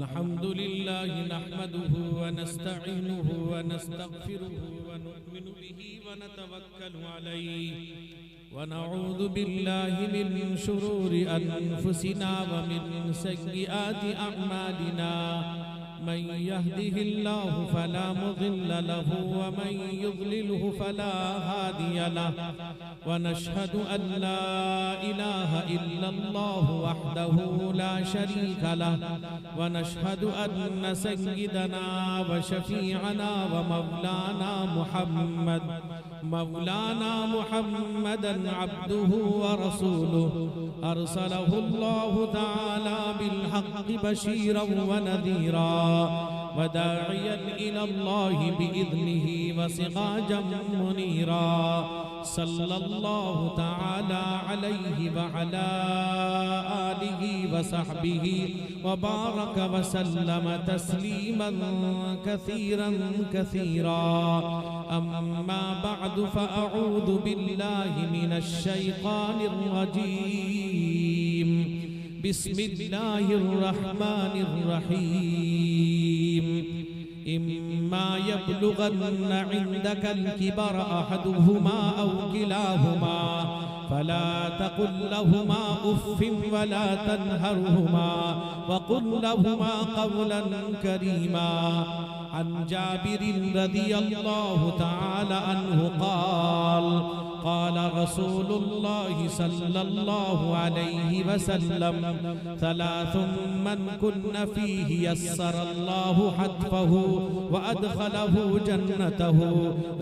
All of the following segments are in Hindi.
अल्हम्दुलिल्लाह नहमदुहु व नस्तईनुहु व नस्तगफिरुहु व नु'मिनु बिही व नतवक्कलु अलैहि व नऊज़ु बिल्लाहि मिन शुरूरि अनफुसिना व मिन सय्यिआति अअमालिना मन यहदिहिल्लाहु फला मुज़िल्ल लहु व मन युज़लिलहु फला हादिय लहु व नशहदु अन ला इलाहा इल्लल्लाहु वहदहु ला शरीका लहु व नशहदु अन्न सय्यिदना व शफीअना व मौलाना मुहम्मदन अब्दुहु व रसूलुहु अरसलहु अल्लाहु तआला बिल हक़्क़ि बशीरन व नज़ीरा व दाइयन इलल्लाहि बिइज़्निहि व सिराजन मुनीरा सल्लल्लाहु तआला अलैहि व अला आलिहि व सहबिहि व बारक व सल्लम तस्लीमन कसीरन कसीरा अम्मा बअदु फअऊज़ु बिल्लाहि मिनश शैतानिर रजीम बिस्मिल्लाहिर रहमानिर रहीम इम्मा यब्लुगन्न इंदकल किबर अहदुहुमा औ किलाहुमा फला तकुल लहुमा उफ्फिन वला तन्हरहुमा वकुल लहुमा क़ौलन करीमा अन जाबिर रज़ियल्लाहु तआला अन्हु क़ाल रसूलुल्लाहि सल्लल्लाहु अलैहि वसल्लम सलासुम मन कुन्न फीहि यस्सरल्लाहु हत्फहु व अदखलहु जन्नतहु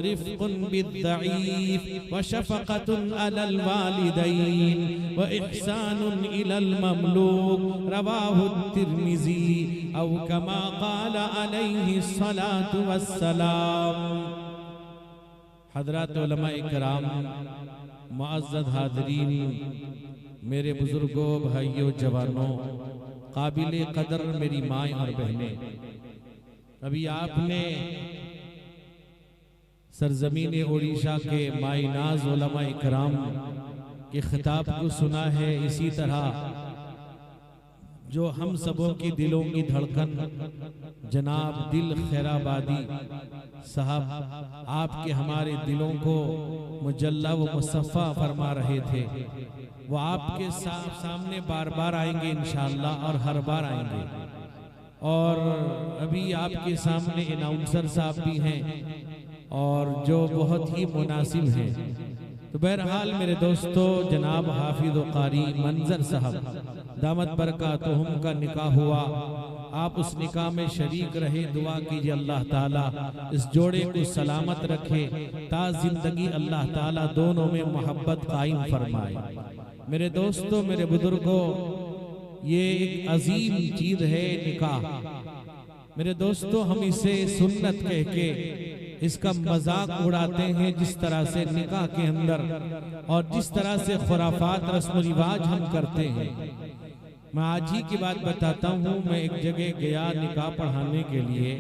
रिफ़्क़ुन बिद्दईफ़ व शफ़क़तुन अलल वालिदैन व इहसानुन इलल ममलूक रवाहु तिर्मिज़ी औ कमा क़ाल अलैहि सलातु वस्सलाम। हज़रात उलमा इकराम, मुअज़्ज़ज़ हाज़रीन, मेरे बुजुर्गों, भाइयों, जवानों, काबिले कदर मेरी माएँ और बहनें, अभी आपने सरजमीन ओडिशा के माइनाज उलमा इकराम के खिताब को सुना है। इसी तरह जो हम सबों की दिलों की धड़कन जनाब दिल खैराबादी साहब आपके हमारे दिलों को मुजल्ला व मुसफ़ा फरमा रहे थे, वो आपके सामने बार बार आएंगे इंशाअल्लाह और हर बार आएंगे। और अभी आपके सामने अनाउंसर साहब भी हैं और जो बहुत ही मुनासिब हैं। तो बहरहाल मेरे दोस्तों, जनाब हाफिज़ व क़ारी मंजर साहब दामत बरकातुहुम का निकाह हुआ। आप उस निकाह में शरीक रहे। दुआ कीजिए अल्लाह ताला इस जोड़े को सलामत रखे, ता जिंदगी अल्लाह ताला दोनों में मोहब्बत कायम फरमाए। मेरे दोस्तों, मेरे बुजुर्गों, ये एक अजीम चीज है निकाह। मेरे दोस्तों, हम इसे सुन्नत कह के इसका मजाक उड़ाते हैं, जिस तरह से निकाह के अंदर और जिस तरह से खुराफात रस्म रिवाज हम करते हैं। मैं आज ही की बात बताता हूँ। मैं एक जगह गया निकाह पढ़ाने के लिए,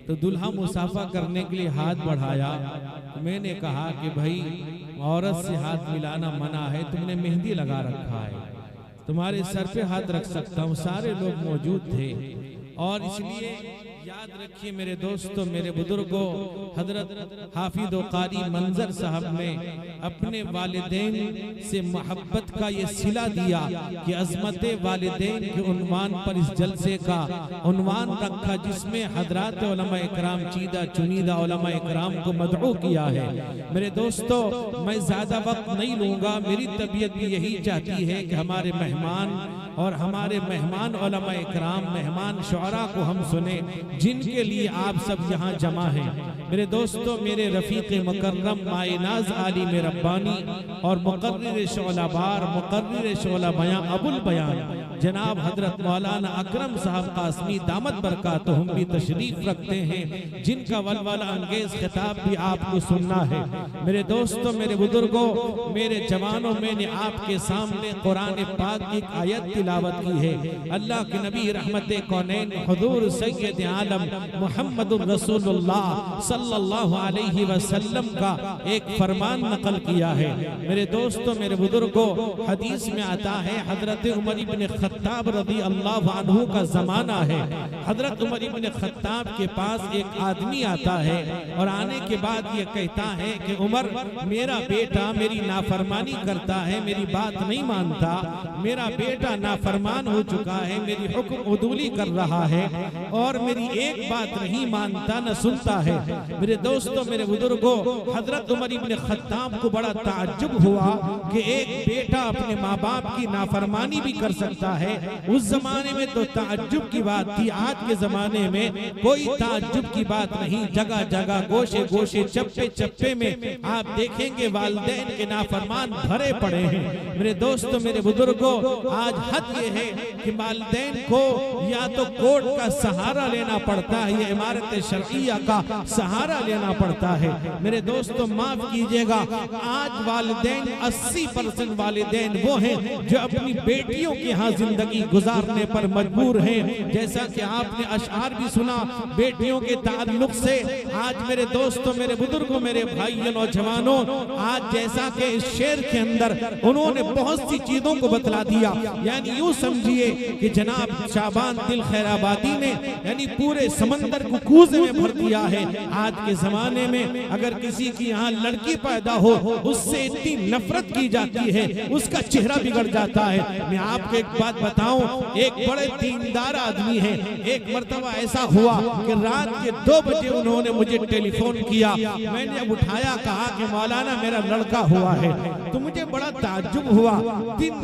तो दुल्हा मुसाफा करने के लिए हाथ बढ़ाया। तो मैंने कहा कि भाई, औरत से हाथ मिलाना मना है, तुमने मेहंदी लगा रखा है, तुम्हारे सर पे हाथ रख सकता हूँ। सारे लोग मौजूद थे और इसलिए याद रखिए मेरे दोस्तों, मेरे बुजुर्गों, हजरत हाफिज़ व क़ारी मंजर साहब ने अपने वालिदैन से मोहब्बत का ये सिला दिया कि अज़मत वालिदैन के उन्वान पर इस जलसे का उन्वान रखा, जिसमें हजरात उलमा इकराम चीदा चुनीदा उलमा इकराम को मदऊ किया है। मेरे दोस्तों, मैं ज्यादा वक्त नहीं लूंगा। मेरी तबीयत भी यही चाहती है कि हमारे मेहमान और हमारे मेहमान उलमा इकराम, मेहमान शुअरा को हम सुने, जिनके लिए आप सब यहाँ जमा हैं। मेरे दोस्तों, मेरे रफीक मुकर्रम माइनाज आलिम रब्बानी और मुकर्रिर शोलाबार, मुकर्रिर शोला बयां अबुल बयान जनाब हजरत मौलाना अकरम साहब कासमी दामत बरकातुहुम भी तशरीफ रखते हैं, जिनका वलवला अंगेज खिताब भी आपको सुनना है। मेरे दोस्तों, मेरे बुजुर्गों, मेरे जवानों, मैंने आपके सामने कुरान पाक की एक आयत तिलावत की है। अल्लाह के नबी रहमत कौनैन हुजूर सय्यद आलम मुहम्मदुर रसूलुल्लाह सल्लल्लाहु अलैहि वसल्लम का एक फरमान नकल किया है। मेरे दोस्तों, मेरे बुजुर्गों, हदीस में आता है हजरत उमर इब्न खत्ताब रज़ी अल्लाहु अन्हु का जमाना है। हजरत उमर इब्न खत्ताब के पास एक आदमी आता है और आने के बाद ये कहता है कि उमर, मेरा बेटा मेरी नाफरमानी करता है, मेरी बात नहीं मानता, मेरा बेटा नाफरमान हो चुका है, मेरी हुक्म उदूली कर रहा है और मेरी एक बात नहीं मानता न सुनता है। मेरे दोस्तों, मेरे बुजुर्गों, हजरत उमर इब्न खत्ताब को बड़ा ताज्जुब हुआ कि एक बेटा अपने माँ बाप की नाफरमानी भी कर सकता है। उस जमाने में तो ताज्जुब की बात थी, आज के जमाने में कोई ताज्जुब की बात नहीं। जगह जगह, गोशे गोशे, चप्पे चप्पे में आप देखेंगे वालिदैन के नाफरमान भरे पड़े हैं। मेरे दोस्तों, मेरे बुजुर्गों, आज हद ये है कि वालिदैन को या तो कोर्ट का सहारा लेना पड़ता है या इमारत शरइया का सहारा लेना पड़ता है। मेरे दोस्तों, माफ कीजिएगा, आज वालिदैन 80% वालिदैन वो हैं जो अपनी बेटियों के यहाँ जिंदगी गुजारने पर मजबूर हैं। जैसा कि आपने अशआर भी सुना बेटियों के ताल्लुक से। आज मेरे दोस्तों, मेरे बुजुर्गों, मेरे भाइयों, नौजवानों, आज जैसा कि इस शेर के अंदर उन्होंने बहुत सी चीजों को बतला दिया, यानी यूं समझिए कि जनाब शाबान दिल खैराबादी ने यानी पूरे समंदर को कूजे में भर दिया है। आज के जमाने में अगर किसी की यहाँ लड़की पैदा हो, उससे इतनी नफरत की जाती है, उसका चेहरा बिगड़ जाता है। मैं आपको एक बात बताऊं, एक बड़े दीनदार आदमी है। एक मर्तबा ऐसा हुआ कि रात के 2 बजे उन्होंने मुझे टेलीफोन किया। मैंने अब उठाया, कहा कि मौलाना मेरा लड़का हुआ है। तो मुझे बड़ा ताज्जुब हुआ।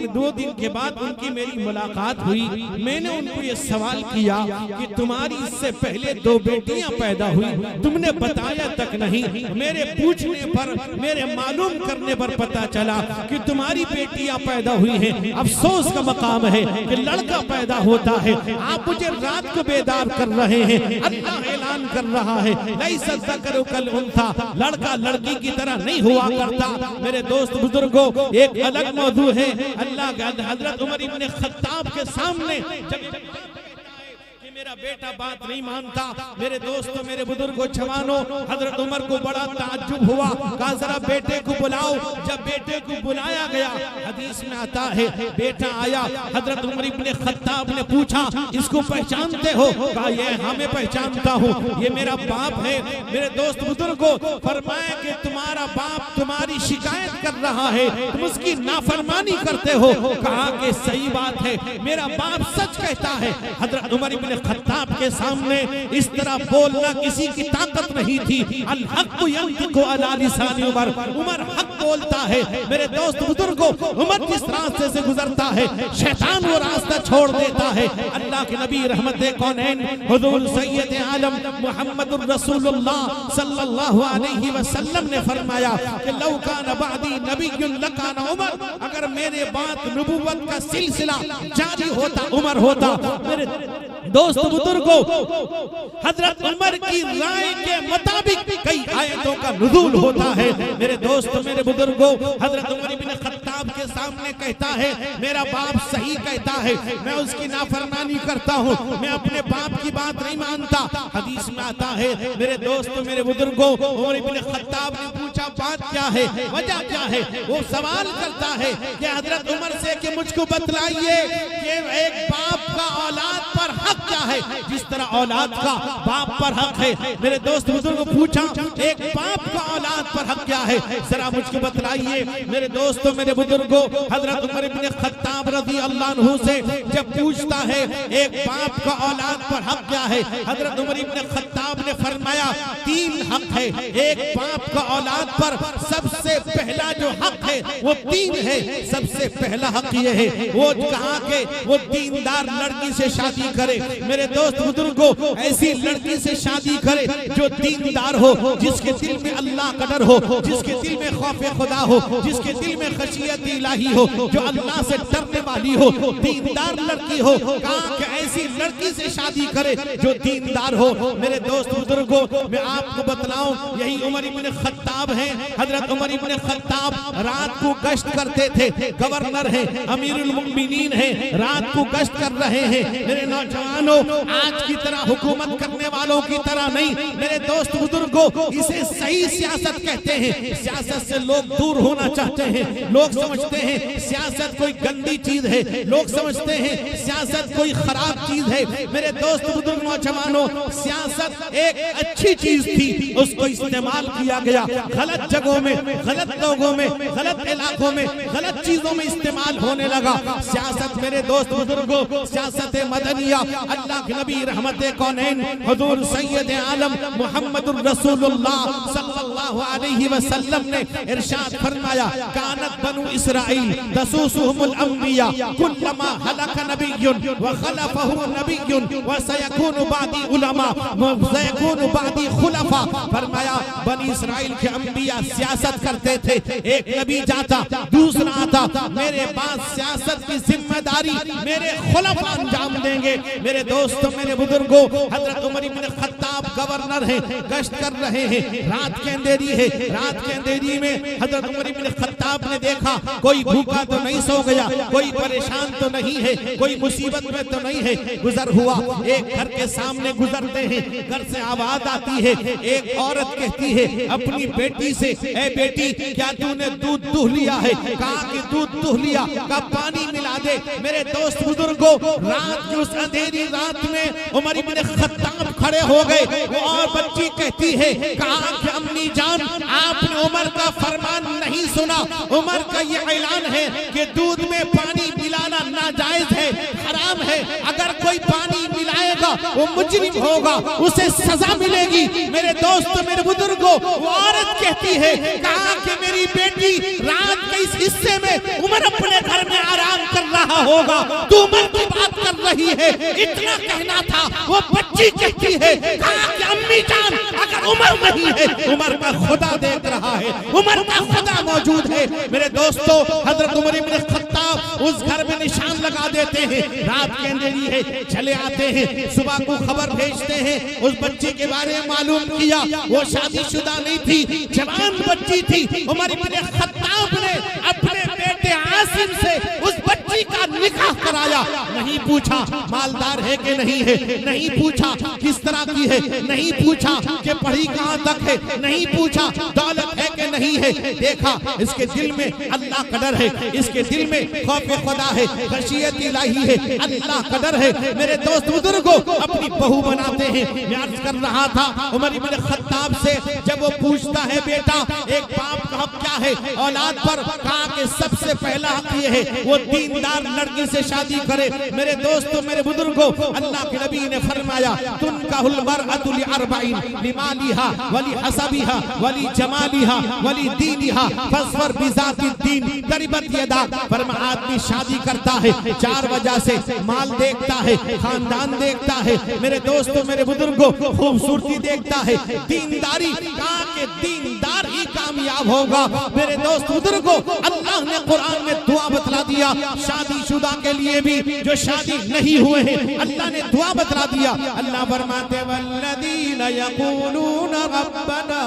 2 दिन के बाद उनकी मेरी मुलाकात हुई। मैंने उनको ये सवाल किया कि तुम्हारी इससे पहले 2 बेटियां पैदा हुई, तुमने बताया तक नहीं। मेरे पूछने पर, मेरे मालूम करने पर पता चला कि तुम्हारी बेटियां पैदा हुई हैं। अफसोस का मकाम है कि लड़का पैदा होता है। आप मुझे रात को बेदार कर रहे हैं। अल्लाह ऐलान कर रहा है, लैसा ज़करु कल उन्सा, लड़का लड़की की तरह नहीं हुआ करता। मेरे दोस्त बुजुर्गों, एक अलग मौजू है। अल्लाह के हजरत उमर इब्न खत्ताब के सामने जब मेरा बेटा बात नहीं मानता, मेरे दोस्तों, मेरे बुजुर्गों, जवानों, हजरत उमर को बड़ा ताज्जुब हुआ। कहा जरा बेटे को बुलाओ। जब बेटे को बुलाया गया, हदीस में आता है बेटा आया। हजरत उमर इब्न खत्ताब ने पूछा, इसको पहचानते हो? कहा ये हमें पहचानता हूँ, ये मेरा बाप है। मेरे दोस्त बुजुर्गों, फरमाया कि तुम्हारा बाप तुम्हारी शिकायत कर रहा है, तुम उसकी नाफरमानी करते हो। कहा कि सही बात है, मेरा बाप सच कहता है। हजरत उमर इब्न खत्ताब के सामने इस तरह बोलना किसी की ताकत नहीं थी। अल हक़्क़ु यंतिक़ु अला लिसानी उमर, उमर हक बोलता है। मेरे दोस्त बुजुर्गों, उमर जिस रास्ते से गुजरता है, शैतान वो रास्ता छोड़ देता है। अल्लाह के नबी रहमत कौनैन हुज़ूर सैयद आलम मुहम्मदुर रसूलुल्लाह सल्लल्लाहु अलैहि वसल्लम ने फरमाया कि लौ कान बअदी नबियुन लकान उमर, अगर मेरे बाद नबूवत का सिलसिला जारी होता उमर होता। मेरे दोस्त बुजुर्गों, हजरत उमर की राय के मुताबिक कई आयतों का नुज़ूल होता है। मेरे दोस्त, मेरे बुजुर्गों, हजरत उमर इब्न खत्ताब के सामने कहता है मेरा बाप सही कहता है, मैं उसकी नाफरमानी करता हूँ, मैं अपने बाप की बात नहीं मानता। हदीस में आता है मेरे दोस्त, मेरे बुजुर्गों, उमर इब्न खत्ताब ने पूछा बात क्या है, वजह क्या है? वो सवाल करता है कि हजरत उमर से कि मुझको बतलाइए कि एक बाप का औलाद पर हक क्या है, जिस तरह औलाद का बाप पर हक है। मेरे दोस्त बुजुर्ग पूछा एक बाप का औलाद पर हक क्या है, जरा मुझको बतलाइए। मेरे दोस्तों, मेरे बुजुर्गों, हजरत उमर इब्न खत्ताब रज़ी अल्लाह अन्हु से जब पूछता है एक बाप का औलाद पर हक क्या है, हजरत उमर इब्न खत्ताब ने फरमाया 3 हक है। एक बाप का औलाद पर सबसे पहला जो हक है वो 3 है। सबसे पहला हक ये है, वो कहा कि वो दीनदार लड़की से शादी करे। मेरे दोस्त बुजुर्गों, ऐसी लड़की से शादी करे जो दीनदार हो, जिसके दिल में अल्लाह का डर हो, जिसके दिल में खौफ खुदा हो, जिसके दिल में खशियत इलाही हो, जो अल्लाह से डरने वाली हो, दीनदार लड़की हो। कहा कि ऐसी लड़की से शादी करे जो दीनदार हो। मेरे दोस्त बुजुर्गों, मैं आपको बतलाऊं, यही उमर इब्न खत्ताब हैं। हजरत उमर इब्न खत्ताब रात को गश्त करते थे। गवर्नर हैं, अमीरुल मुमिनीन हैं, रात को गश्त कर रहे हैं। मेरे नौजवानों, आज की तरह हुकूमत करने वालों की तरह नहीं मेरे दोस्त बुजुर्गों, इसे सही सियासत कहते हैं। सियासत से लोग दूर होना चाहते हैं। लोग समझते हैं सियासत कोई गंदी चीज है, लोग समझते हैं सियासत कोई खराब चीज है। मेरे दोस्त बुजुर्ग नौजवानों, सियासत एक अच्छी चीज थी, उसको इस्तेमाल किया गया गलत जगहों में, गलत लोगों में, गलत इलाकों में, गलत चीजों में इस्तेमाल होने लगा। सियासत मेरे दोस्त बुजुर्गों, सियासत मदनिया अल्लाह के नबी रहमत कौनैन हुजूर सैयद आलम मुहम्मदुर रसूलुल्लाह सल्लल्लाहु अलैहि वसल्लम ने इरशाद फरमाया, कानत बनु इस्राइल तसूसुहुमुल अंबिया कुल्लमा हलक नबियुन व खलफहु नबियुन व सयकूनु बादी उलमा व सयकूनु बादी खुलफा। फरमाया बनी इस्राइल के अंबिया सियासत करते थे, एक नबी जाता दूसरा आता, मेरे बाद सियासत की जिम्मेदारी मेरे खुलफा अंजाम देंगे। मेरे दोस्तों, मेरे बुजुर्गों, हजरत उमर इब्न खत्ताब गवर्नर हैं, गश्त कर रहे हैं, रात के अंधेरी है। रात के अंधेरी में हजरत उमर इब्न खत्ताब ने देखा कोई भूखा तो नहीं सो गया, कोई परेशान तो नहीं है, कोई मुसीबत में तो नहीं है। गुजर हुआ, एक घर के सामने गुजरते हैं, घर से आवाज आती है, एक औरत कहती है अपनी बेटी से, ए बेटी क्या तूने दूध दूह लिया है? कहा कि दूध दूह लिया, का पानी मिला दे। मेरे दोस्त बुजुर्गों, रात की उस अंधेरी रात में उमर इब्न खत्ताब खड़े हो गए। वो और बच्ची कहती है, कहा कि अम्मी जान आपने उमर का फरमान नहीं सुना, उमर का ये ऐलान है कि दूध में पानी मिलाना नाजायज है, हराम है। अगर कोई पानी मिलाएगा वो मुजरिम होगा, उसे सजा मिलेगी। मेरे दोस्त, मेरे बुजुर्गों, वो औरत कहती है, कहा कि मेरी बेटी रात के इस हिस्से में उमर अपने घर में आराम कर रहा होगा, तू उमर की बात कर रही है, इतना कहना था। वो बच्ची कहती है, कहा कि अम्मी जान अगर उमर नहीं है, उमर का खुदा देख रहा है, उमर का खुदा मौजूद है। मेरे दोस्तों, हजरत उमर इब्न खत्ताब उस घर में निशान लगा देते हैं। रात के अंधेरी है, चले आते हैं, सुबह को खबर भेजते हैं। उस बच्ची के बारे में मालूम किया, वो शादीशुदा नहीं थी, जवान बच्ची थी। उमर इब्न खत्ताब ने अपने बेटे आसिम से उस बच्ची का निकाह कराया। नहीं पूछा मालदार है कि नहीं है, नहीं पूछा किस तरह की है, नहीं पूछा कि पढ़ी कहाँ तक है, नहीं पूछा दौलत है कि नहीं है। देखा इसके दिल में अल्लाह का डर है, इसके दिल में खौफ खुदा है, खशियत इलाही है, अल्लाह का डर है। मेरे दोस्त बुजुर्गों, अपनी बहू बनाते हैं। मैं अर्ज कर रहा था उमर इब्न खत्ताब से, जब वो पूछता है बेटा एक बाप का हक क्या है औलाद पर, कहा कि सबसे पहला हक ये है वो दीनदार लड़की से शादी करे। मेरे दोस्तों, मेरे बुजुर्गों, अल्लाह के नबी ने फरमाया, तुनकाहुल मरअतु लिअरबईन लिमालिहा वली हसबिहा वली जमालिहा वली दीनिहा फस्फर बिजाति दीन तरिबत यदा। फरमा आदमी शादी करता है चार वजह से, माल देखता है, खानदान देखता है, मेरे दोस्तों, मेरे बुजुर्गों, खूबसूरती देखता है, दीनदारी, कहा कि दीनदार ही कामयाब होगा। मेरे दोस्त बुजुर्गों, अल्लाह ने कुरान में दुआ बतला दिया शादीशुदा के लिए भी, जो शादी नहीं हुए हैं, अल्लाह ने दुआ बतला दिया। अल्लाह फरमाते वल्लदीना यक़ूलूना रब्बना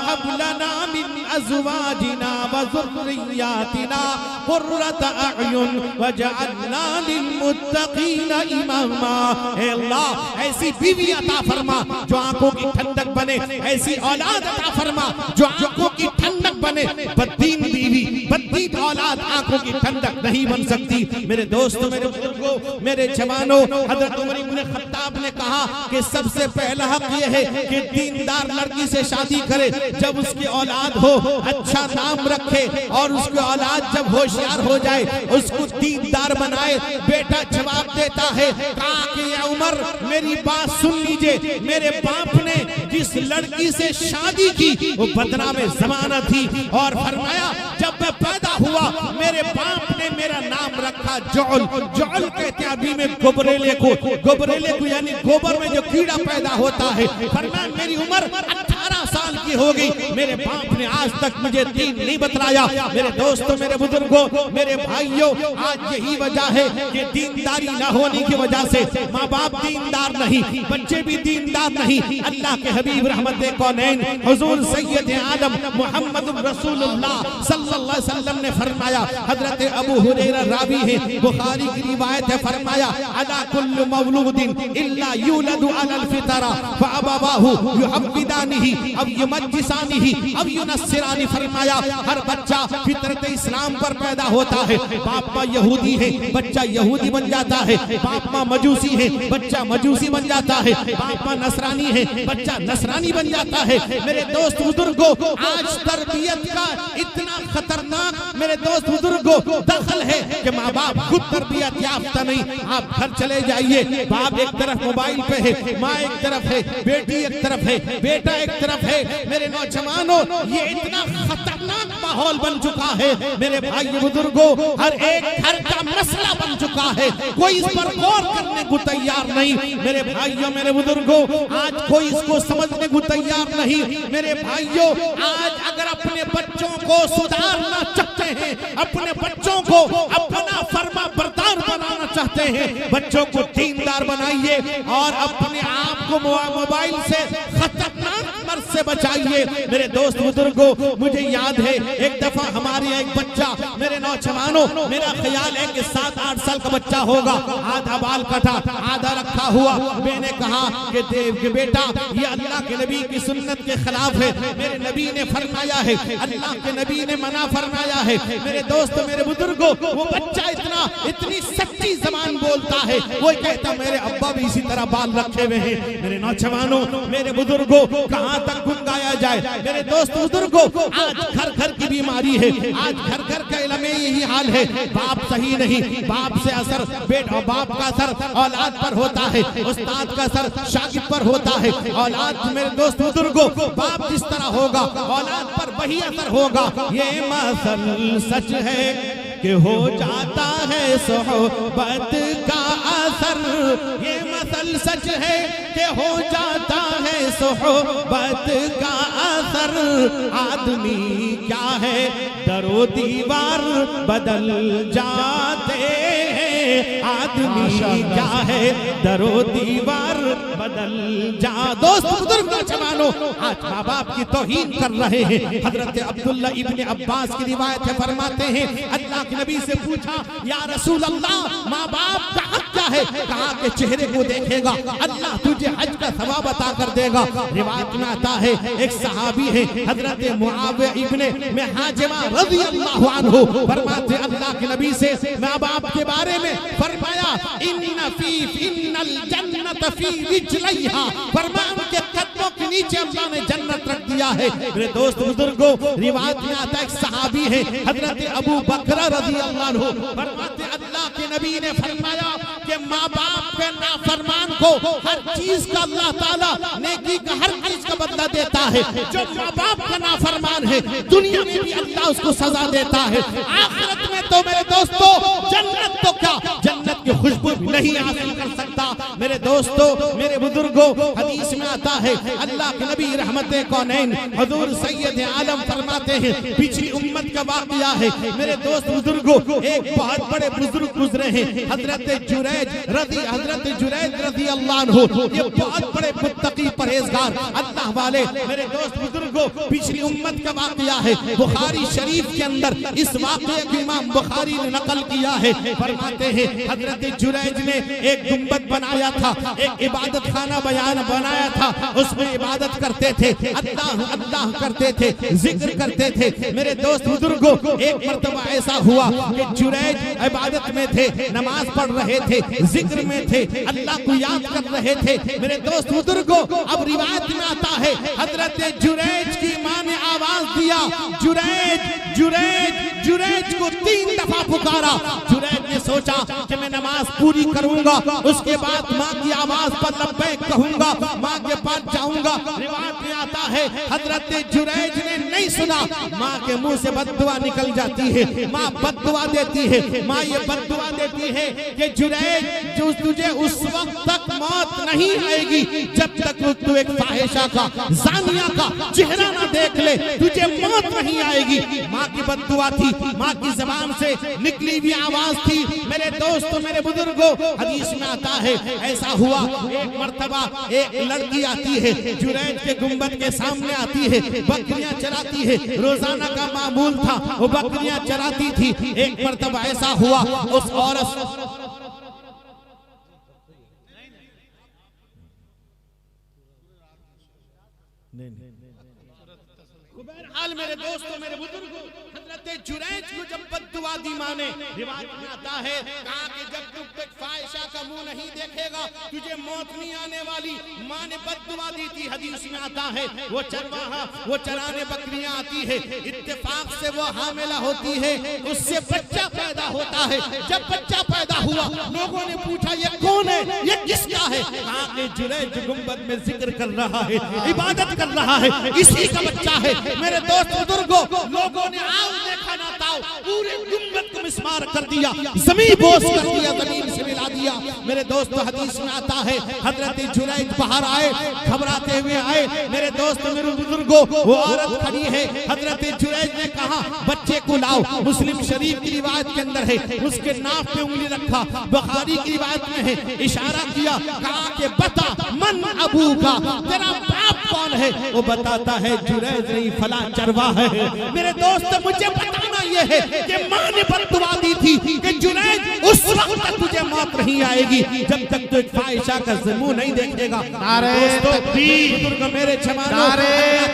हब लना मिन अज़वाजिना व ज़ुर्रिय्यातिना क़ुर्रता अ'युन वजअलना लिलमुत्तक़ीना इमामा। हे अल्लाह, ऐसी बीवी अता फरमा जो आंखों की ठंडक बने, ऐसी औलाद अता फरमा जो आंखों की ठंडक बने। बददीन बीवी, बददीन औलाद आंखों की ठंडक नहीं बन सकती। मेरे दोस्तों, मेरे बुजुर्गों, मेरे जवानों, हजरत उमर इब्न खत्ताब ने कहा कि सबसे पहला हक यह है कि दीनदार लड़की से शादी करे, जब उसकी औलाद हो अच्छा नाम रखे, और उसकी औलाद जब होशियार हो जाए उसको दीनदार बनाए। बेटा जवाब देता है, कहा कि या उमर मेरी बात सुन लीजिए, मेरे बाप ने जिस लड़की से शादी की वो बदनाम ज़माना थी, और फरमाया जब मैं पैदा हुआ मेरे बाप ने मेरा नाम रखा जौल। जौल कहते हैं अभी में गोबरेले को, गोबरेले को यानी गोबर में जो कीड़ा पैदा होता है। फरमाया मेरी उम्र 18 17 साल की होगी, मेरे बाप ने आज तक मुझे दीन नहीं बतलाया। मेरे दोस्तों, मेरे बुजुर्गों, मेरे भाइयों, आज यही वजह है कि दीनदारी न होने की वजह से माँ बाप दीनदार नहीं, बच्चे भी दीनदार नहीं। अल्लाह के हबीब रहमत कौनैन हुजूर सैयद आलम मोहम्मद रसूलुल्लाह सल्लल्लाहु अलैहि वसल्लम ने फरमाया, हजरत अबू हुरैरा रावी है, बुखारी की रिवायत है, फरमाया अला कुल्लु मौलूदिन इल्ला यूलदु अलल फितरा फअबवाहु युहव्विदानिही अव युमज्जिसानिही अव युनस्सिरानी। फरमाया हर बच्चा फितरत इस्लाम पर पैदा होता है। बाप माँ यहूदी है, बच्चा यहूदी बन जाता है। बाप माँ मजूसी है, बच्चा मजूसी बन जाता है। बाप माँ नसरानी है, बच्चा नसरानी बन जाता है। मेरे दोस्त बुजुर्गों, आज तरबियत का इतना खतरनाक मेरे दोस्त बुजुर्गों दखल है कि माँ बाप खुद तरबियत याफ्ता नहीं। आप घर चले जाइए, बाप एक तरफ मोबाइल पे है, माँ एक तरफ है, बेटी एक तरफ है, बेटा एक तरफ है। मेरे नौजवानों, ये इतना खतरनाक माहौल बन चुका है मेरे भाई बुजुर्गों, हर एक घर का मसला बन चुका है। कोई इस पर गौर करने को तैयार नहीं। मेरे भाइयों, मेरे बुजुर्गों, आज कोई इसको समझने को तैयार नहीं। मेरे भाइयों, आज अगर अपने बच्चों को सुधारना चाहते हैं, अपने बच्चों को अपना फर्मा बरदार बनाना चाहते हैं, बच्चों को दीनदार बनाइए और अपने आप को मोबाइल से खतरनाक मर्ज से बचाइए। मेरे दोस्त बुजुर्गों, मुझे याद है एक दफा हमारे एक बच्चा, मेरे नौजवानों, मेरा ख्याल है कि 7-8 साल का बच्चा होगा, आधा बाल कटा आधा रखा हुआ। मैंने कहा कि देव के बेटा, ये अल्लाह के नबी की सुन्नत के खिलाफ है। मेरे नबी ने फरमाया है, अल्लाह के नबी ने मना फरमाया है। मेरे दोस्तों, मेरे बुजुर्गों, वो बच्चा इतनी सच्ची जबान बोलता है, वो कहता मेरे अब्बा भी इसी तरह बाल रखे हुए हैं। मेरे नौजवानों, मेरे बुजुर्गों, कहाँ तक गुनगाया जाए। मेरे दोस्त बुजुर्गों, आज घर घर की बीमारी है, आज घर घर का इल्म में यही हाल है। बाप सही नहीं, बाप से असर बेटा, बाप का असर औलाद पर होता है, उस्ताद का असर शागिर्द पर होता है। औलाद, मेरे दोस्त बुजुर्गों, बाप जिस तरह होगा औलाद पर वही असर होगा। ये मसल सच है कि हो जाता है सोहबत का असर। ये मसल सच है कि हो जाता है सोहबत का असर। आदमी क्या है, दरो दीवार बदल जाते हैं। आदमी क्या है, दरो दीवार बदल जा। दोस्त बुजुर्ग नौजवानों, आज माँ बाप की तौहीन कर रहे हैं। हजरत अब्दुल्ला इब्ने अब्बास की रिवायत है, फरमाते हैं अल्लाह के नबी से पूछा, या रसूल अल्लाह, माँ बाप का हक क्या है? कहा कि चेहरे को देखेगा, अल्लाह तुझे हज का सवाब अता कर देगा। रिवायत में आता है एक सहाबी है हजरत मुआविया इब्ने हाजिमा रज़ियल्लाहु अन्हु, फरमाते अल्लाह के नबी से माँ बाप के बारे में फरमाया, इन्नल जन्नत फी रिजलैहा, फरमाया उनके कदमों के नीचे अल्लाह ने जन्नत रख दिया है। मेरे दोस्त बुजुर्गों, रिवायत में आता है एक सहाबी है हजरत अबू बकर रज़ियल्लाहु अन्हु, फरमाते अल्लाह के नबी ने फरमाया कि माँ बाप के नाफरमान को हर चीज का अल्लाह ताला नेकी का हर चीज का बदला देता है। जो माँ बाप का नाफरमान है, दुनिया में भी अल्लाह उसको सजा देता है, आखिरत में तो मेरे दोस्तों जन्नत तो क्या, जन्नत की खुशबू भी नहीं हासिल कर सकता। मेरे दोस्तों, मेरे बुजुर्गों, हदीस में आता है अल्लाह के नबी रहमत कौनैन हुजूर सैयद आलम फरमाते हैं, पिछली उम्मत का वाकया है। मेरे दोस्त बुजुर्गों, एक बहुत बड़े बुजुर्ग गुजरे हैं हजरत जुरैज रज़ी अल्लाह अन्हु। ये बहुत बड़े मुत्तकी परहेजगार अल्लाह वाले। मेरे दोस्त बुजुर्गों, पिछली उम्मत का वाकया है, बुखारी शरीफ के अंदर इस वाकये को इमाम बुखारी ने नकल किया है। फरमाते हैं हजरत जुरैज ने एक गुंबद बनाया था, एक इबादत खाना बनाया था, उसमें इबादत करते थे, अल्लाह अल्लाह करते थे, जिक्र करते थे। मेरे दोस्त बुजुर्गों, एक मर्तबा ऐसा हुआ कि जुरैज इबादत में थे, नमाज पढ़ रहे थे, जिक्र में थे, अल्लाह को याद कर रहे थे। मेरे दोस्त बुजुर्गों, अब रिवायत में आता है हजरत जुरैज की मां ने आवाज दिया, जुरैज जुरैज जुरैज को 3 दफा पुकारा। जुरैज ने सोचा कि मैं नमाज पूरी करूंगा, उसके बाद माँ की आवाज पर लब्बैक कहूंगा, माँ के पास जाऊंगा। रिवायत में आता है हजरत जुरैज ने नहीं सुना, माँ के मुंह से बद्दुआ निकल जाती है। माँ बद्दुआ देती है, माँ ये बद्दुआ देती है कि जुरैज जो तुझे उस वक्त तक मौत नहीं आएगी जब तक तू एक फाहिशा का, जानिया का चेहरा ना देख ले, तुझे मौत नहीं आएगी। माँ की बद्दुआ थी, माँ की जबान से निकली हुई आवाज थी। मेरे दोस्तों, मेरे बुजुर्गों, हदीस में आता है ऐसा हुआ एक मर्तबा एक लड़की आती है, जुरैज के गुंबद के सामने आती है, बकरियां चराती है, रोजाना का मामूल था, वो बकरियां चराती थी। एक मर्तबा ऐसा हुआ उस औरत हाल मेरे दोस्तों, मेरे बुजुर्गों, हजरत जुरैज को जब बद्दुआ दी माँ ने, रिवायत में आता है कहा कि जब तू फाहिशा का मुंह नहीं देखेगा तुझे मौत नहीं आने वाली। माँ ने बद्दुआ दी थी। हदीस में आता है वो चरवाहा, वो चराने बकरियां आती है, इत्तेफाक से वो हामिला होती है, उससे बच्चा पैदा होता है। जब बच्चा पैदा हुआ लोगों ने पूछा ये कौन है, ये किसका है? कहा कि जुरैज गुंबद में जिक्र कर रहा है, इबादत कर रहा है, इसी का बच्चा है। मेरे दोस्त बुजुर्गों, लोगों ने आओ देखा ना ताओ पूरे गुंबद को मिस्मार कर दिया, जमीन बोस कर दिया, जमीन से मिला दिया। मेरे दोस्तों, हदीस में आता है हजरत जुरैज बाहर आए, घबराते हुए आए। मेरे दोस्त, मेरे बुजुर्गों, वो औरत खड़ी है। हजरत जुरैज ने कहा बच्चे को लाओ। मुस्लिम शरीफ की रिवायत के अंदर है, उसके नाक पे उंगली रखा। बुखारी की रिवायत में है, इशारा किया, कहा कि बता मन अबू का, तेरा बाप कौन है? वो बताता है जुरैज नहीं, फला चरवा है। मेरे दोस्त, मुझे बताना ये है कि माँ ने बद्दुआ दी थी कि जुरैज उस वक्त तक तुझे मौत नहीं आएगी जब तक तू एक फाहिशा का ज़िम्मू नहीं देखेगा। दोस्तों, बुजुर्ग मेरे जमानों,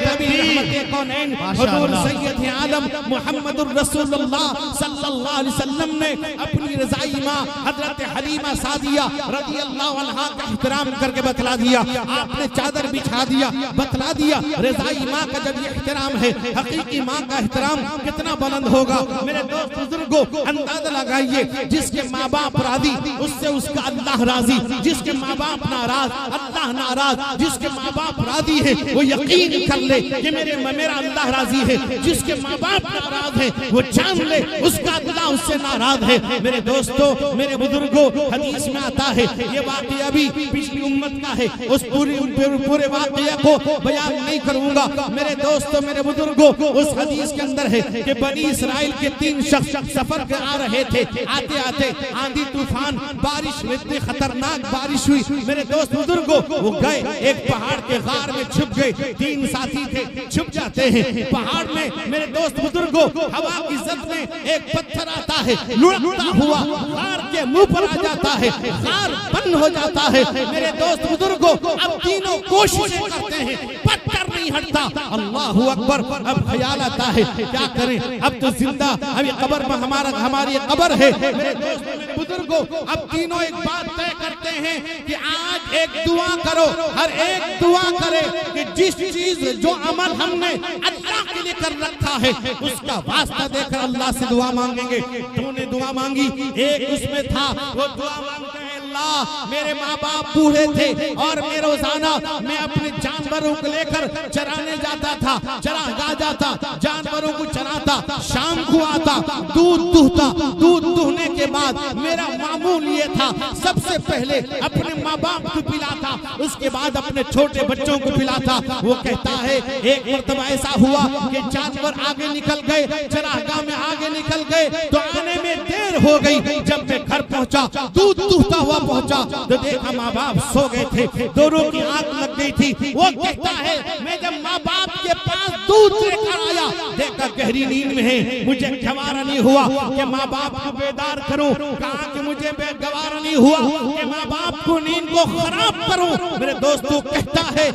नबी रहमत कौनैन हुजूर सैयद आलम मुहम्मदुर रसूलुल्लाह सल्लल्लाहु अलैहि वसल्लम ने अपनी रज़ाई माँ हजरत हलीमा सादिया रज़ियल्लाहु अन्हा का एहतराम करके बतला दिया। आपने चादर बिछा दिया, बतला दिया। रज़ाई माँ का जब ये एहतराम है, हकीकी माँ का एहतराम कितना बुलंद होगा। मेरे दोस्त बुजुर्गों, अंदाजा लगाइए, जिसके माँ बाप राजी उससे उसका अल्लाह राजी, जिसके माँ बाप नाराज अल्लाह नाराज, जिसके माँ बाप राजी है वो यकीन कर ले कि मेरा अल्लाह राजी है। जिसके माँ बाप नाराज है वो जान ले उसका अल्लाह उससे नाराज है। मेरे दोस्तों, मेरे बुजुर्गों, हदीस में आता है, ये वाक़या भी पिछली उम्मत का है, उस पूरे वाक़या को बयान नहीं करूंगा। मेरे दोस्तों, मेरे बुजुर्गों, उस हदीस के अंदर है कि बनी इसराइल के 3 शख्स सफर पे आ रहे थे। आते आते आंधी तूफान बारिश, इतनी खतरनाक बारिश हुई। मेरे दोस्त बुजुर्गों, वो गए एक पहाड़ के गार में छुप गए। 3 साथी थे, छुप जाते हैं पहाड़ में। मेरे दोस्त बुजुर्गों, हवा की जद में एक पत्थर आता है, लुढ़कता हुआ गार के मुंह पर आ जाता है, गार बंद हो जाता है। मेरे दोस्त बुजुर्गों, अब तीनों कोशिश करते हैं, पत्थर नहीं हटता। अल्लाहु अकबर। अब ख्याल आता है क्या करें, अब तो जिंदा, अभी कब्र में हमारी कब्र है। मेरे दोस्तों, मेरे बुजुर्गों, अब तीनों एक बात तय करते हैं कि आज एक दुआ करो, हर एक दुआ करे कि जिस चीज जो अमल हमने अल्लाह के लिए कर रखा है उसका वास्ता देकर अल्लाह से दुआ मांगेंगे। तूने दुआ मांगी, एक उसमें था वो दुआ मांगते हैं, अल्लाह मेरे माँ बाप बूढ़े थे और मैं रोजाना मैं अपने जानवरों को लेकर चराने जाता था, चरागाह जाता, जानवरों को चराता, शाम को आता, दूध दुहता, दूध दुहने के बाद मेरा मामूल ये था सबसे पहले अपने माँ बाप को पिलाता, उसके बाद अपने छोटे बच्चों को पिलाता। वो कहता है एक मर्तबा ऐसा हुआ कि जानवर आगे निकल गए, चरागाह में आगे निकल गए तो आने में देर हो गई। जब मैं घर पहुंचा, दूध दुहता हुआ पहुंचा तो देखा माँ बाप सो गए थे, दोनों की आंख लग गई थी। वो कहता है मैं जब माँ बाप के पास दूध लेकर आया, देखा गहरी नींद में है, मुझे गवारा नहीं हुआ कि माँ बाप को बेदार करूं। कहा कि मुझे गवारा नहीं हुआ कि माँ बाप को नींद को खराब करूं। मेरे दोस्तों, कहता है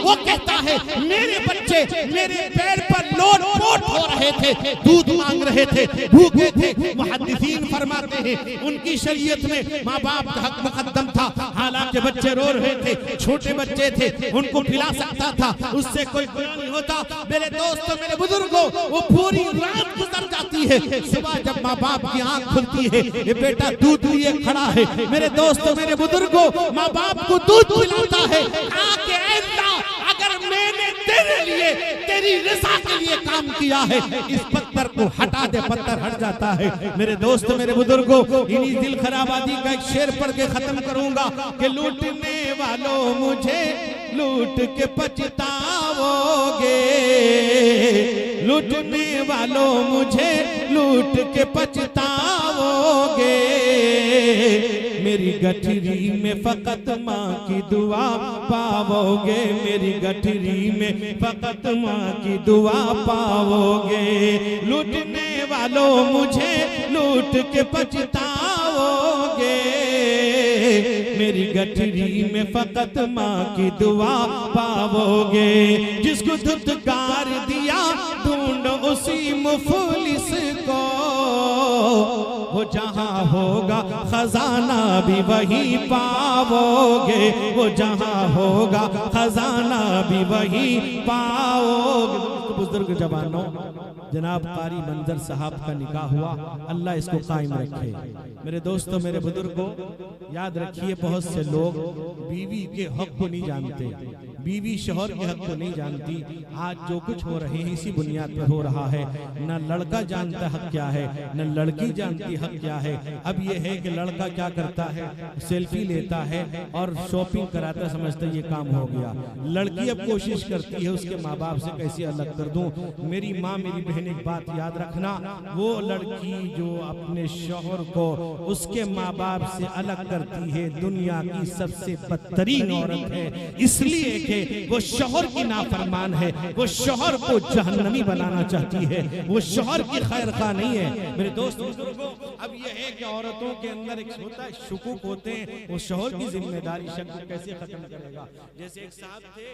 वो कहता है मेरे बच्चे मेरे पैर पर लोट पोट हो रहे थे, दूध मांग रहे थे, भूखे थे। मुहद्दिसीन फरमाते हैं उनकी शरीयत में माँ बाप का हक मुकद्दम था। हालांकि बच्चे रो रहे थे, छोटे बच्चे थे, उनको पिला सकता था, उससे कोई गुनाह नहीं होता। मेरे दोस्तों, मेरे बुजुर्गों, वो पूरी रात गुजर जाती है, सुबह जब माँ बाप की आंख खुलती है, ये बेटा दूध लिए खड़ा है। मेरे दोस्तों, मेरे बुजुर्गों, माँ बाप को दूध पिलाता है, आके अगर मैंने तेरे लिए, तेरी रज़ा के लिए काम किया है, इस पत्थर को हटा दे, पत्थर हट जाता है। मेरे दोस्त, मेरे बुजुर्गों, इन्हीं दिल खराबादी का एक शेर पढ़ के खत्म करूंगा कि लूटने वालों मुझे लूट के पछताओगे, लूटने वालों मुझे लूट के पछताओगे। मेरी गठरी में फकत माँ की दुआ पाओगे, मेरी गठरी में फकत माँ की दुआ पाओगे। लूटने वालों मुझे लूट के पछताओगे, मेरी गठरी में फकत माँ की दुआ पाओगे। जिसको धुतकार दिया ढूंढ उसी मुफलिस को, वो जहाँ होगा खजाना भी वही पाओगे, वो जहाँ होगा खजाना भी वही पाओगे। बुजुर्ग जवानों, जनाब कारी मंजर साहब का निकाह हुआ, अल्लाह इसको कायम रखे। मेरे दोस्तों, मेरे बुजुर्गों, याद रखिए, बहुत से लोग बीवी के हक को नहीं जानते, बीवी शौहर के हक को नहीं जानती। आज जो कुछ हो रहे हैं इसी बुनियाद पर हो रहा है। न लड़का जानता हक क्या है, न लड़की जानती हक क्या है। अब ये है कि लड़का क्या करता है, सेल्फी लेता है और शॉपिंग कराता, समझता ये काम हो गया। लड़की अब कोशिश करती है उसके माँ बाप से कैसे अलग कर दूं। मेरी माँ, मेरी बहन, एक बात याद रखना, वो लड़की जो अपने शौहर को उसके माँ बाप से अलग करती है, दुनिया की सबसे बदतरीन औरत है। इसलिए कि वो शौहर की नाफरमान है, वो शौहर को जहन्नमी बनाना चाहती है, वो शौहर की खैर खा नहीं है। मेरे दोस्त बुजुर्गों, अब ये है कि औरतों के अंदर एक होता है, शुकूक होते हैं, वो शौहर की जिम्मेदारी शक को कैसे खत्म करेगा। जैसे एक साहब थे,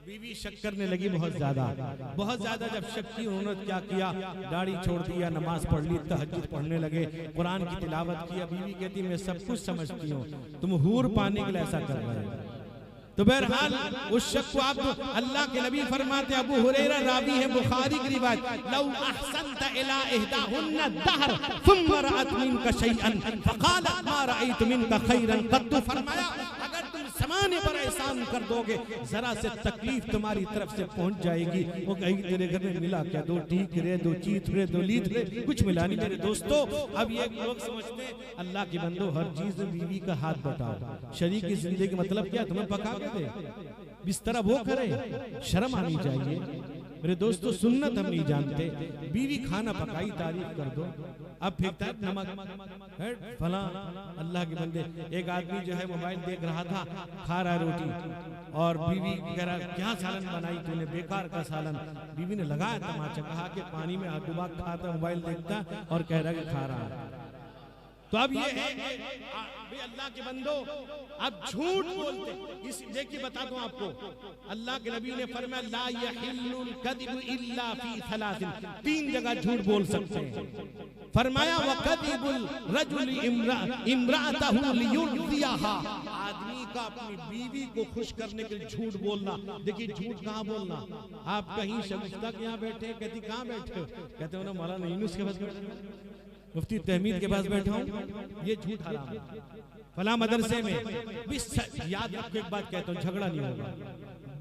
बीवी शक करने लगी बहुत ज्यादा। जब शक की, उन्होंने क्या किया, दाढ़ी छोड़ दिया, नमाज पढ़ ली, तहज्जुद पढ़ने लगे, कुरान की तिलावत किया। बीवी कहती मैं सब कुछ समझती हूँ, तुम हूर पाने के लिए ऐसा कर रहे हो। तो बहरहाल उस शक को आप, अल्लाह के नबी फरमाते, अबू हुरैरा रावी है, बुखारी की रिवायत, लौ अहसनत इला इहदाहुन्ना दहर थुम्मा रअत मिनका शैअन फक़ालत मा रअयतु मिनका खैरन क़त्तु। फरमाया अगर तुम ज़माने पर एहसान कर दोगे, जरा से तकलीफ तुम्हारी तरफ से पहुंच जाएगी। वो कहेगी तेरे घर में मिला क्या, दो टीक रे, दो चीथ रे, दो लीथ रे, कुछ मिला नहीं। मेरे दोस्तों, अब ये लोग समझते हैं अल्लाह के बंदो, हर चीज में बीवी का हाथ बटाओ। शरीक की जिंदगी का मतलब क्या, तुम्हें पका के दे, बिस्तरा वो करे, शर्म आनी चाहिए। मेरे दोस्तों, सुन्नत हम नहीं जानते। बीवी खाना पकाई, तारीफ कर दो, अब फेंकता है नमक फला। अल्लाह के बंदे, एक आदमी जो है मोबाइल देख रहा था, खा रहा है रोटी, और बीवी कह रहा क्या सालन बनाई तूने, बेकार का सालन। बीवी ने लगाया तमाचा, कहा कि पानी में हाथ डुबा खाता, मोबाइल देखता और कह रहा कि खा रहा है। तो अब ये है अल्लाह के बंदो, अब झूठ बोलते। इस देखिए बता दूं आपको, अल्लाह के नबी ने फरमाया ला यहिल्लुल कदिबु इल्ला फी थलाथिन, 3 जगह झूठ बोल सकते हैं। फरमाया वकदिबुल रजुल इम्राअतहु लियुर्दियाहा, आदमी का अपनी बीवी को खुश करने के लिए झूठ बोलना। देखिए झूठ कहाँ बोलना, आप कहीं शगुफ्ता के यहाँ बैठे, कहती कहाँ बैठे हो, कहते हो ना मौलाना यूनुस के पास बैठे, मुफ्ती तहमीद के पास बैठा हूँ, ये झूठ हराम है। फला मदरसे में भी याद रखो, एक बात कहता हूँ, झगड़ा नहीं होगा।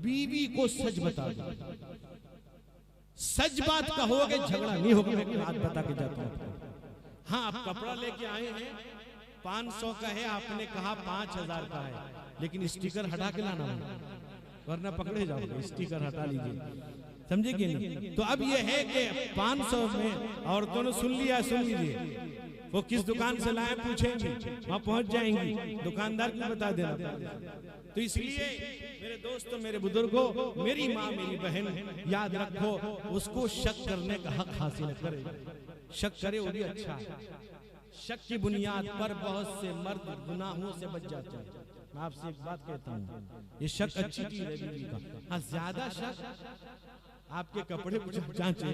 बीवी को सच बता दो, सच बात कहोगे झगड़ा नहीं होगा। मैं बात बता के जाता हूँ। हाँ, आप कपड़ा लेके आए हैं, 500 का है, आपने कहा 5000 का है, लेकिन स्टिकर हटा के लाना वरना पकड़े जाओगे। स्टिकर हटा लीजिए, समझे कि नहीं। तो अब ये है कि 500 में औरतों ने सुन लिया, सुन लीजिए, वो किस दुकान से लाए पूछेंगी, वहां पहुंच जाएंगी, दुकानदार को बता देना। तो इसलिए मेरे दोस्तों, मेरे बुजुर्गों, मेरी माँ, मेरी बहन, याद रखो, उसको शक करने का हक हासिल करे। शक करे वो भी अच्छा है। शक की बुनियाद पर बहुत से मर्द गुनाहों से बच जाते हैं। मैं आपसे एक बात कहता हूँ, ये शक अच्छी चीज है बीवी का। हाँ, ज्यादा शक आपके कपड़े जांचे,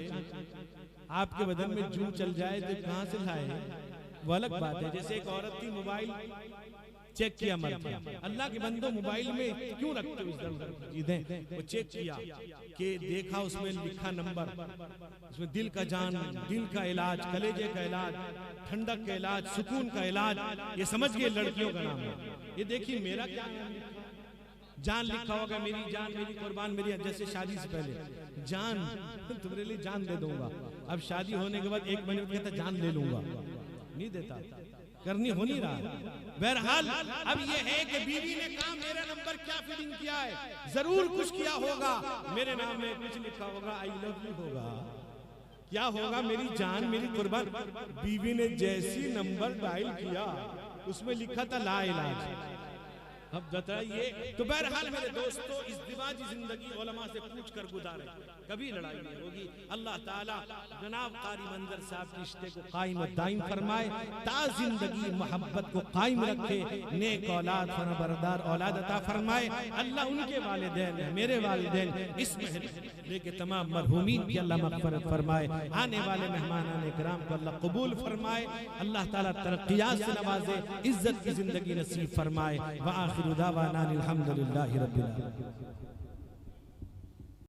आपके बदन में जूं चल जाए तो कहां से लाए, वो अलग बात है। जैसे एक औरत थी, मोबाइल चेक किया मर गया। अल्लाह के बंदो मोबाइल में क्यों रखते हो इस दर चीजें? वो चेक किया कि देखा उसमें लिखा नंबर, उसमें दिल का जान, दिल का इलाज, कलेजे का इलाज, ठंडक का इलाज, सुकून का इलाज, ये समझ गए लड़कियों का नाम है। ये देखिए मेरा क्या जान लिखा होगा, मेरी जान मेरी कुर्बान मेरी, जैसे शादी से पहले जान तुम्हारे लिए जान दे दूंगा, अब शादी होने के बाद 1 महीने में कहता जान ले लूंगा, नहीं देता, करनी हो नहीं रहा। बहरहाल अब ये है कि बीवी ने कहा मेरा नंबर क्या फीडिंग किया है, जरूर कुछ किया होगा, मेरे नाम में कुछ लिखा होगा, आई लव यू होगा, क्या होगा, मेरी जान मेरी कुर्बान। बीवी ने जैसी नंबर डायल किया उसमें लिखा था ला इलाज। अब बताइए, तो बहरहाल मेरे दोस्तों, इस दिवाजी जिंदगी उलमा से पूछ कर गुजारे, कभी लड़ाई नहीं होगी। अल्लाह ताला जनाब कारी मंजर साहब के रिश्ते को कायम दायम फरमाए, ता जिंदगी मोहब्बत को कायम रखे, नेक औलाद फरबरदार औलाद अता फरमाए। अल्लाह उनके वालिदैन, मेरे वालिदैन, इस महल के तमाम मरहूमीन की अल्लाह मग़फ़िरत फरमाए, आने वाले मेहमान इकराम को अल्लाह कबूल फरमाए, अल्लाह ताला तरक्कियात से नवाजे, इज्जत की जिंदगी नसीब फरमाए। व आखिरु दावाना अनिल हम्दुलिल्लाहि रब्बिल आलमीन।